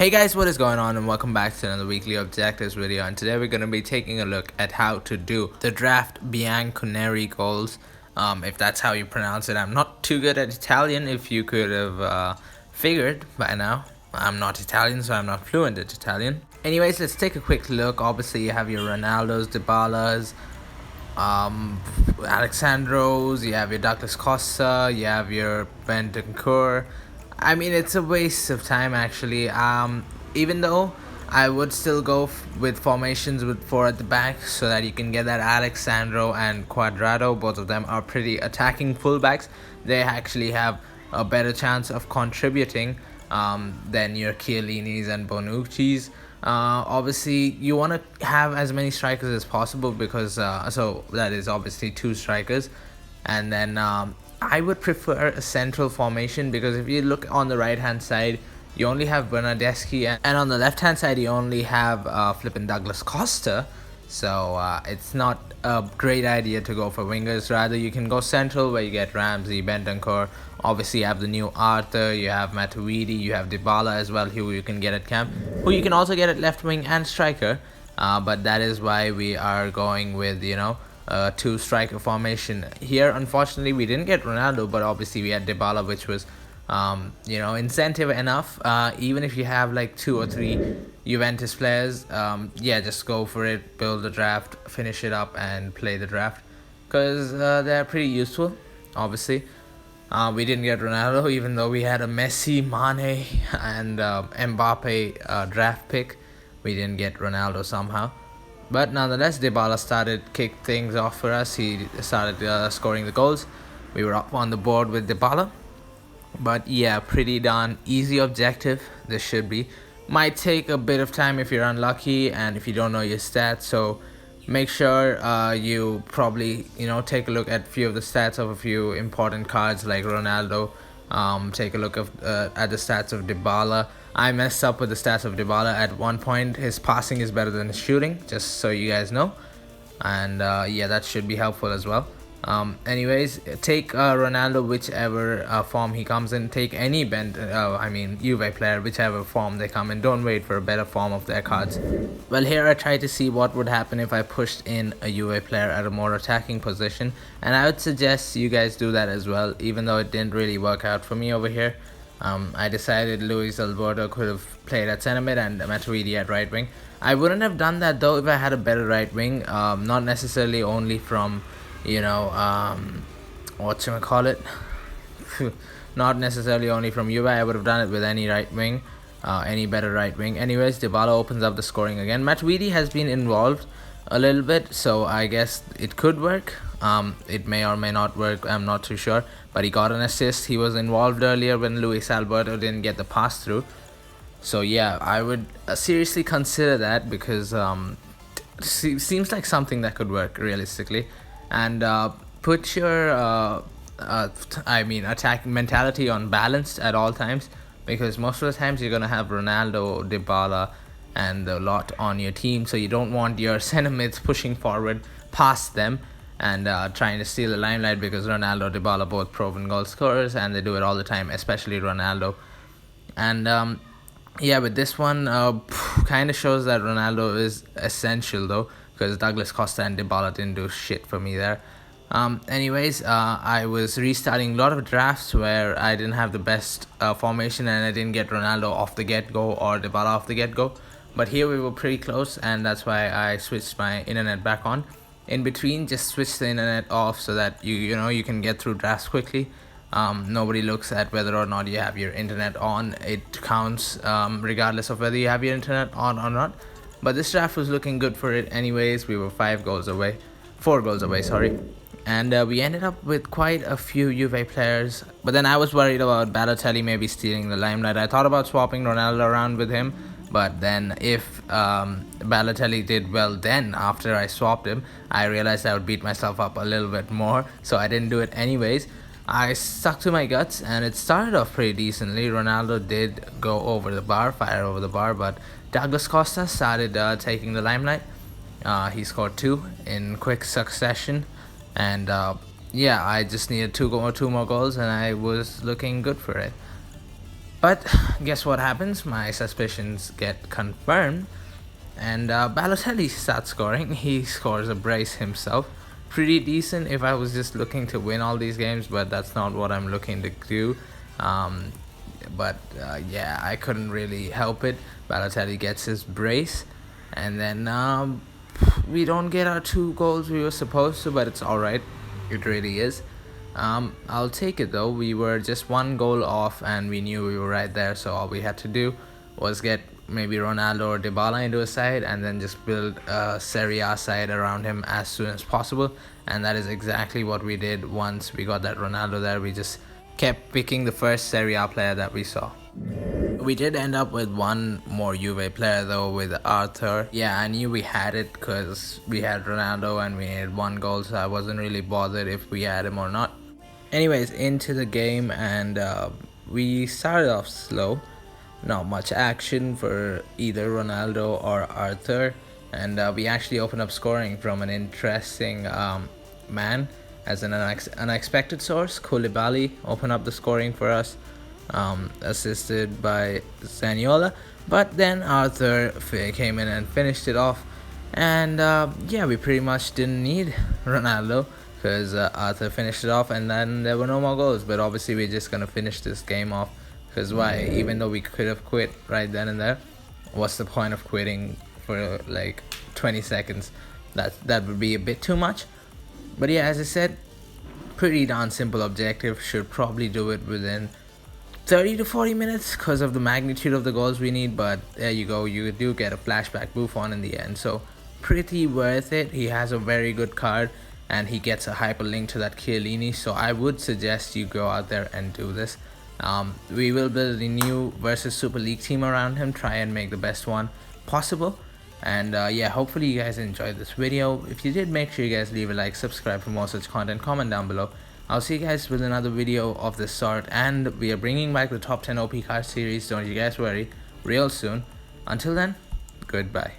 Hey guys, what is going on, and welcome back to another weekly objectives video. And today we're going to be taking a look at how to do the draft bianconeri goals, if that's how you pronounce it. I'm not too good at Italian, if you could have figured by now. I'm not Italian, so I'm not fluent at Italian. Anyways, let's take a quick look. Obviously you have your Ronaldos, Dybalas, Alexandros, you have your Douglas Costa, you have your Bentancur. I mean, it's a waste of time actually. Even though I would still go with formations with 4 at the back so that you can get that Alexandro and Quadrado. Both of them are pretty attacking fullbacks. They actually have a better chance of contributing than your Chiellinis and Bonucci's. Obviously you want to have as many strikers as possible because so that is obviously 2 strikers, and then I would prefer a central formation because if you look on the right hand side, you only have Bernardeschi, and on the left hand side you only have flippin' Douglas Costa. So it's not a great idea to go for wingers. Rather, you can go central where you get Ramsey, Bentancur. Obviously you have the new Arthur, you have Matuidi, you have Dybala as well, who you can get at camp, who you can also get at left wing and striker. But that is why we are going with 2 striker formation here. Unfortunately we didn't get Ronaldo, but obviously we had Dybala, which was incentive enough. Even if you have like 2 or 3 Juventus players, yeah, just go for it, build the draft, finish it up and play the draft, because they're pretty useful. Obviously we didn't get Ronaldo, even though we had a Messi, Mane and Mbappe draft pick. We didn't get Ronaldo somehow. But nonetheless, Dybala started kick things off for us. He started scoring the goals. We were up on the board with Dybala. But yeah, pretty darn easy objective this should be. Might take a bit of time if you're unlucky and if you don't know your stats. So make sure you probably take a look at a few of the stats of a few important cards like Ronaldo. Take a look at the stats of Dybala. I messed up with the stats of Dybala at one point. His passing is better than his shooting, just so you guys know. And yeah, that should be helpful as well. Anyways, take Ronaldo whichever form he comes in. Take any Juve player, whichever form they come in. Don't wait for a better form of their cards. Well, here I tried to see what would happen if I pushed in a Juve player at a more attacking position, and I would suggest you guys do that as well, even though it didn't really work out for me over here. I decided Luis Alberto could have played at centre mid and Matuidi at right wing. I wouldn't have done that though if I had a better right wing, not necessarily only from whatchamacallit not necessarily only from Juve. I would have done it with any right wing, any better right wing. Anyways, Dybala opens up the scoring again. Matuidi has been involved a little bit, so I guess it could work. It may or may not work, I'm not too sure, but he got an assist. He was involved earlier when Luis Alberto didn't get the pass through. So yeah, I would seriously consider that because seems like something that could work realistically. And put your attacking mentality on balanced at all times, because most of the times you're going to have Ronaldo, Dybala and the lot on your team, so you don't want your centre mids pushing forward past them and trying to steal the limelight, because Ronaldo, Dybala both proven goal scorers and they do it all the time, especially Ronaldo. And yeah, with this one kind of shows that Ronaldo is essential though, because Douglas Costa and Dybala didn't do shit for me there. Anyways, I was restarting a lot of drafts where I didn't have the best formation and I didn't get Ronaldo off the get-go or Dybala off the get-go. But here we were pretty close, and that's why I switched my internet back on. In between, just switch the internet off so that you can get through drafts quickly. Nobody looks at whether or not you have your internet on. It counts regardless of whether you have your internet on or not. But this draft was looking good for it anyways. We were 4 goals away, sorry. And we ended up with quite a few Juve players. But then I was worried about Balotelli maybe stealing the limelight. I thought about swapping Ronaldo around with him. But then if Balotelli did well then after I swapped him, I realized I would beat myself up a little bit more. So I didn't do it anyways. I stuck to my guts and it started off pretty decently. Ronaldo did go over the bar, fire over the bar, but Douglas Costa started taking the limelight. He scored 2 in quick succession, and yeah, I just needed two more goals and I was looking good for it. But guess what happens? My suspicions get confirmed, and Balotelli starts scoring. He scores a brace himself. Pretty decent if I was just looking to win all these games, but that's not what I'm looking to do. Um, but yeah, I couldn't really help it. Balotelli gets his brace, and then we don't get our 2 goals we were supposed to, but it's alright. It really is. I'll take it though. We were just 1 goal off, and we knew we were right there. So all we had to do was get maybe Ronaldo or Dybala into a side, and then just build a Serie A side around him as soon as possible. And that is exactly what we did. Once we got that Ronaldo there, we just kept picking the first Serie A player that we saw. We did end up with one more Juve player though, with Arthur. Yeah, I knew we had it because we had Ronaldo and we had 1 goal, so I wasn't really bothered if we had him or not. Anyways, into the game, and we started off slow. Not much action for either Ronaldo or Arthur, and we actually opened up scoring from an interesting man, as an unexpected source. Koulibaly opened up the scoring for us, assisted by Zaniola, but then Arthur came in and finished it off. And yeah, we pretty much didn't need Ronaldo because Arthur finished it off, and then there were no more goals. But obviously we're just gonna finish this game off, because why? Even though we could have quit right then and there, what's the point of quitting for like 20 seconds? That would be a bit too much. But yeah, as I said, pretty darn simple objective. Should probably do it within 30 to 40 minutes because of the magnitude of the goals we need. But there you go, you do get a flashback buffon in the end, so pretty worth it. He has a very good card, and he gets a hyperlink to that Chiellini, so I would suggest you go out there and do this. We will build a new versus Super League team around him, try and make the best one possible. And yeah, hopefully you guys enjoyed this video. If you did, make sure you guys leave a like, subscribe for more such content, comment down below. I'll see you guys with another video of this sort, and we are bringing back the top 10 OP card series, don't you guys worry, real soon. Until then, goodbye.